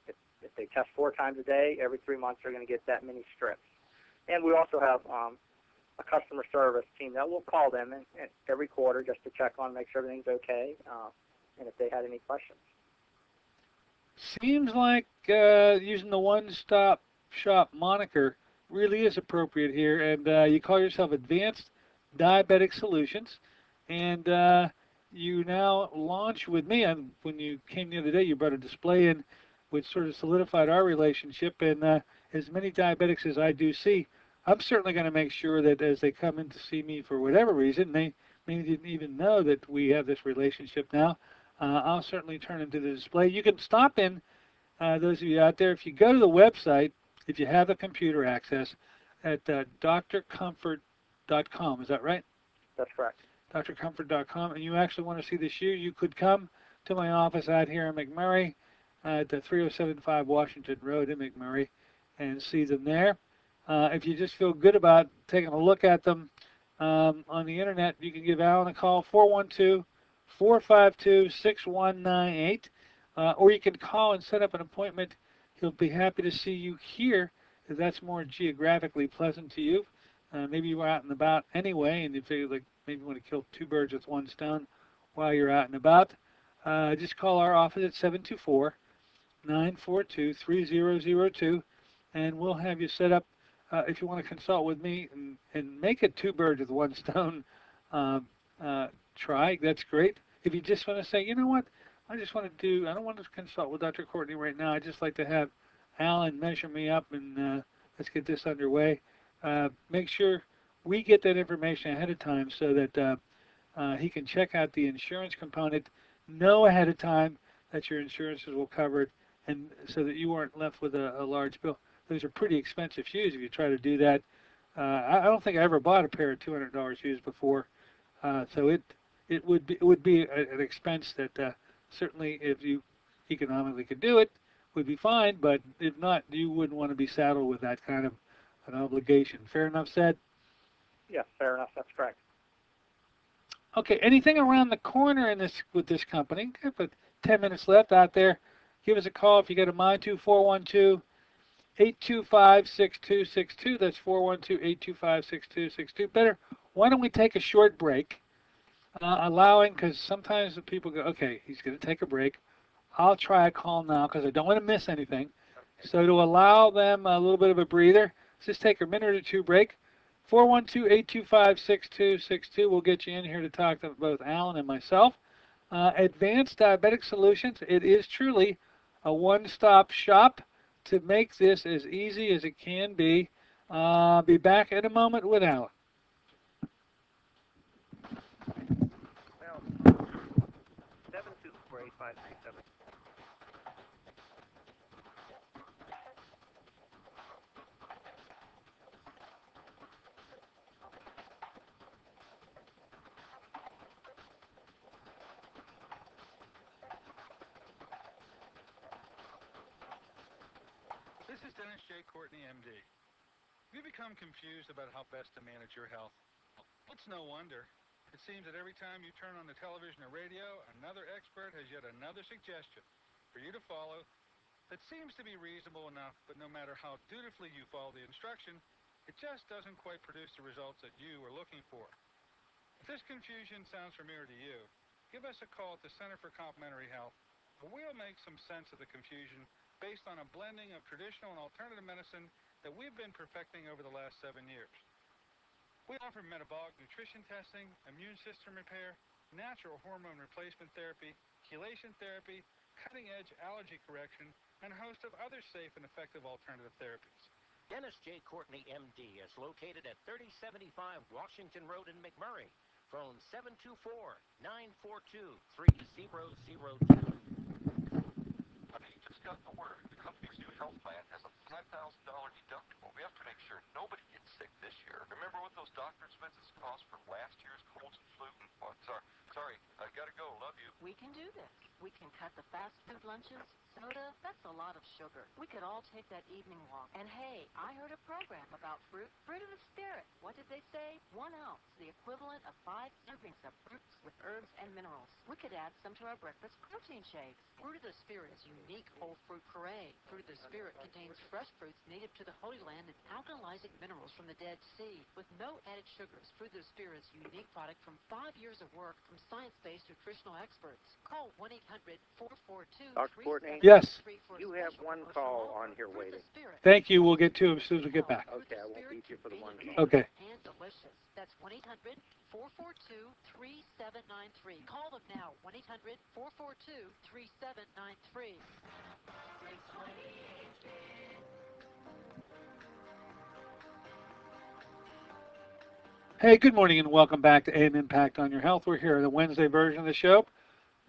If they test 4 times a day, every 3 months they're going to get that many strips. And we also have a customer service team that will call them every quarter just to check on, make sure everything's okay, and if they had any questions. Seems like using the one-stop shop moniker really is appropriate here, and you call yourself Advanced Diabetic Solutions, and you now launch with me. And when you came the other day, you brought a display in which sort of solidified our relationship, and as many diabetics as I do see, I'm certainly going to make sure that as they come in to see me for whatever reason, they maybe didn't even know that we have this relationship now, I'll certainly turn into the display. You can stop in, those of you out there, if you go to the website, if you have the computer access, at drcomfort.com. Is that right? That's correct. drcomfort.com, and you actually want to see the shoe, you could come to my office out here in McMurray at the 3075 Washington Road in McMurray and see them there. If you just feel good about taking a look at them on the internet, you can give Alan a call, 412-452-6198, or you can call and set up an appointment. He'll be happy to see you here if that's more geographically pleasant to you. Maybe you're out and about anyway, and you feel like maybe you want to kill 2 birds with 1 stone while you're out and about. Just call our office at 724-942-3002, and we'll have you set up if you want to consult with me and make it 2 birds with 1 stone try. That's great. If you just want to say, you know what, I don't want to consult with Dr. Courtney right now. I'd just like to have Alan measure me up and let's get this underway. Make sure we get that information ahead of time so that he can check out the insurance component, know ahead of time that your insurances will cover it, and so that you aren't left with a large bill. Those are pretty expensive shoes if you try to do that I don't think I ever bought a pair of $200 shoes before, so it would be an expense that certainly if you economically could do it would be fine, but if not, you wouldn't want to be saddled with that kind of an obligation. Fair enough said? Yes, fair enough. That's correct. Okay, anything around the corner in this with this company? Okay, but 10 minutes left out there. Give us a call if you get a mind to 412-825-6262. That's 412-825-6262. Better, why don't we take a short break, allowing, because sometimes the people go, okay, he's going to take a break. I'll try a call now because I don't want to miss anything. So to allow them a little bit of a breather, let's just take a minute or two break. 412-825-6262 will get you in here to talk to both Alan and myself. Advanced Diabetic Solutions, it is truly a one-stop shop to make this as easy as it can be. Be back in a moment with Alan. Well, 7248537. This is Dennis J. Courtney, MD. Have you become confused about how best to manage your health? It's no wonder. It seems that every time you turn on the television or radio, another expert has yet another suggestion for you to follow that seems to be reasonable enough, but no matter how dutifully you follow the instruction, it just doesn't quite produce the results that you are looking for. If this confusion sounds familiar to you, give us a call at the Center for Complementary Health, where we'll make some sense of the confusion based on a blending of traditional and alternative medicine that we've been perfecting over the last 7 years. We offer metabolic nutrition testing, immune system repair, natural hormone replacement therapy, chelation therapy, cutting-edge allergy correction, and a host of other safe and effective alternative therapies. Dennis J. Courtney, MD, is located at 3075 Washington Road in McMurray. Phone 724-942-3002. You just got the word. The company's new health plan has a $5,000 deductible. We have to make sure nobody gets sick this year. Remember what those doctor's visits cost for last year's colds and flu? Oh, sorry, I gotta go. Love you. We can do this. We can cut the fast food lunches. Soda, that's a lot of sugar. We could all take that evening walk. And hey, I heard a program about fruit. Fruit of the spirit. What did they say? 1 ounce, the equivalent of 5 servings of fruits with herbs and minerals. We could add some to our breakfast protein shakes. Fruit of the Spirit is unique whole fruit puree. Fruit of the Spirit contains fresh fruits native to the Holy Land and alkalizing minerals from the Dead Sea. With no added sugars, Fruit of the Spirit is a unique product from 5 years of work from science-based nutritional experts. Call 1-800-442-3793. Dr. Courtney? Yes. You have one call on here waiting. Thank you. We'll get to him as soon as we get back. Okay, I won't beat you for the one call. Okay. And delicious. That's 1-800-442-3793. Call them now. 1-800-442-3793. Hey, good morning and welcome back to AM Impact on Your Health. We're here on the Wednesday version of the show,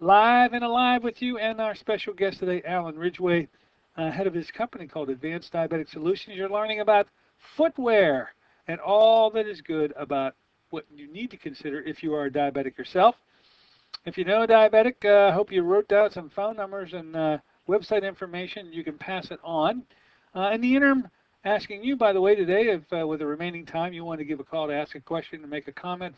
live and alive with you and our special guest today, AllenRidgway, head of his company called Advanced Diabetic Solutions. You're learning about footwear and all that is good about what you need to consider if you are a diabetic yourself. If you know a diabetic, I hope you wrote down some phone numbers and website information. You can pass it on. In the interim, asking you, by the way, today, if with the remaining time you want to give a call to ask a question and make a comment,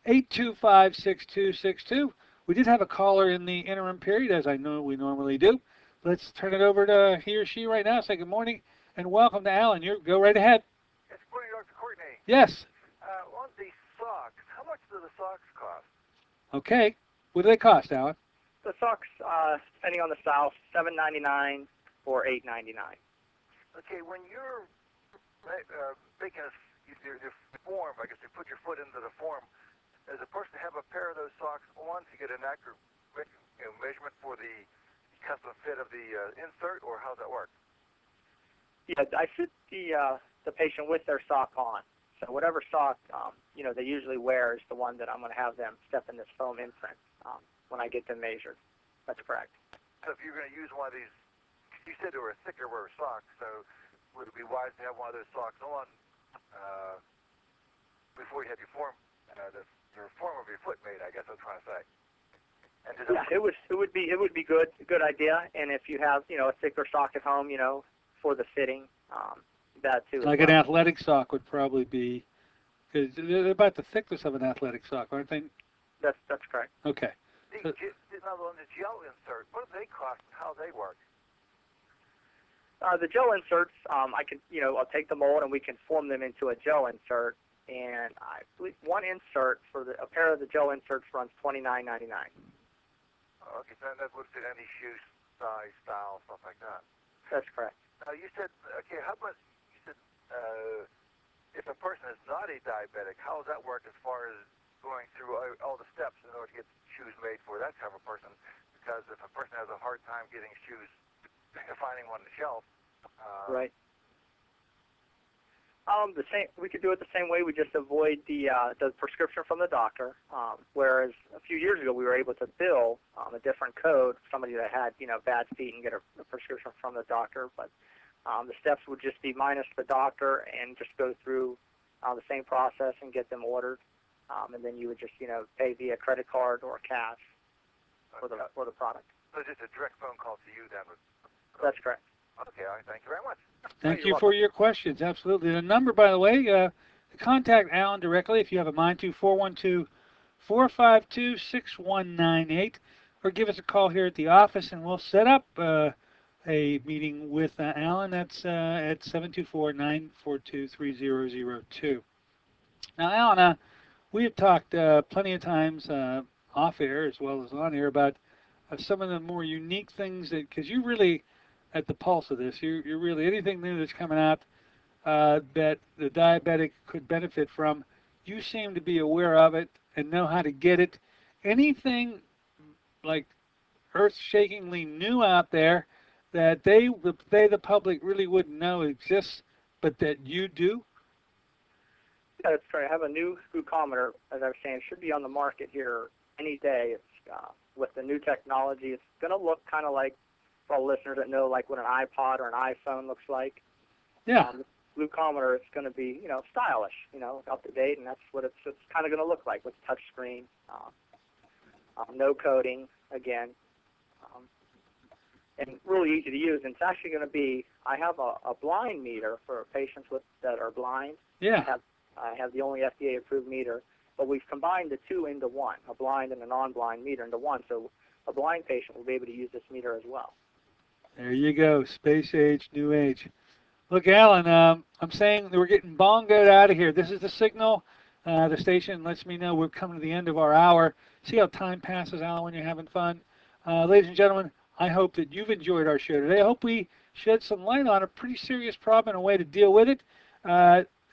412-825-6262. We did have a caller in the interim period, as I know we normally do. Let's turn it over to he or she right now. Say good morning and welcome to Alan. Go right ahead. Yes, good morning, Dr. Courtney. Yes. On the socks, how much do the socks cost? Okay. What do they cost, Alan? The socks, depending on the South, $7.99 or $8.99. Okay, when you're making your form, I guess you put your foot into the form, does a person have a pair of those socks on to get an accurate measurement for the custom fit of the insert, or how does that work? Yeah, I fit the patient with their sock on. So whatever sock they usually wear is the one that I'm going to have them step in this foam imprint when I get them measured. That's correct. So if you're going to use one of these, you said they were a thicker wear sock, so would it be wise to have one of those socks on before you have your form, your form of your foot made. I guess I'm trying to say. And Yeah, it would be good idea. And if you have a thicker sock at home, for the fitting, that too. Like an athletic sock would probably be, because they're about the thickness of an athletic sock, aren't they? That's correct. Okay. Another one, the gel insert. What do they cost and how they work? The gel inserts, I could, I'll take the mold and we can form them into a gel insert. And I believe one insert for a pair of the gel inserts runs $29.99. Okay, so that would fit any shoe size, style, stuff like that. That's correct. Now you said, okay, how about you said if a person is not a diabetic, how does that work as far as going through all the steps in order to get shoes made for that type of person? Because if a person has a hard time getting shoes, finding one on the shelf, right. The same. We could do it the same way. We just avoid the prescription from the doctor. Whereas a few years ago, we were able to bill a different code for somebody that had bad feet and get a prescription from the doctor. But the steps would just be minus the doctor and just go through the same process and get them ordered. And then you would just pay via credit card or cash for the product. So just a direct phone call to you then. That's correct. Okay. All right. Thank you very much. Thank you for your questions. Absolutely. The number, by the way, to contact Alan directly if you have a mind to, 412-452-6198, or give us a call here at the office and we'll set up a meeting with Alan. That's at 724-942-3002. Now, Alan, we have talked plenty of times off air as well as on air about some of the more unique things because you really at the pulse of this. You're really anything new that's coming out that the diabetic could benefit from. You seem to be aware of it and know how to get it. Anything like earth-shakingly new out there that the public really wouldn't know exists, but that you do? Yeah, that's correct. I have a new glucometer, as I was saying, should be on the market here any day. It's with the new technology. It's going to look kind of like, for all listeners that know, like what an iPod or an iPhone looks like. Yeah. Glucometer, it's going to be, stylish, up to date, and that's what it's kind of going to look like with touch screen, no coding, again, and really easy to use. And it's actually going to be, I have a blind meter for patients that are blind. Yeah. I have the only FDA-approved meter, but we've combined the two into one, a blind and a non-blind meter into one, so a blind patient will be able to use this meter as well. There you go, space age, new age. Look, Alan, I'm saying that we're getting bongoed out of here. This is the signal. The station lets me know we're coming to the end of our hour. See how time passes, Alan, when you're having fun. Ladies and gentlemen, I hope that you've enjoyed our show today. I hope we shed some light on a pretty serious problem and a way to deal with it.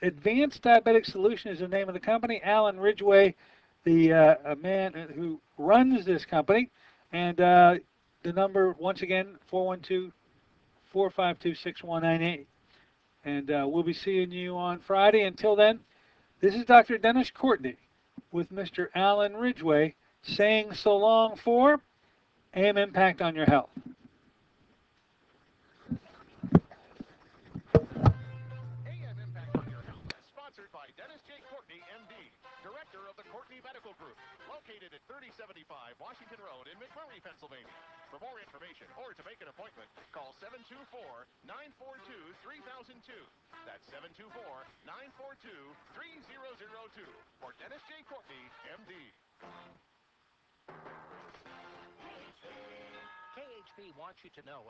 Advanced Diabetic Solution is the name of the company. AllenRidgway, the man who runs this company. And the number, once again, 412-452-6198. And we'll be seeing you on Friday. Until then, this is Dr. Dennis Courtney with Mr. AllenRidgway saying so long for AM Impact on Your Health. AM Impact on Your Health is sponsored by Dennis J. Courtney, M.D., Director of the Courtney Medical Group, located at 3075 Washington Road in McMurray, Pennsylvania. For more information or to make an appointment, call 724-942-3002. That's 724-942-3002 for Dennis J. Courtney, M.D. KHP wants you to know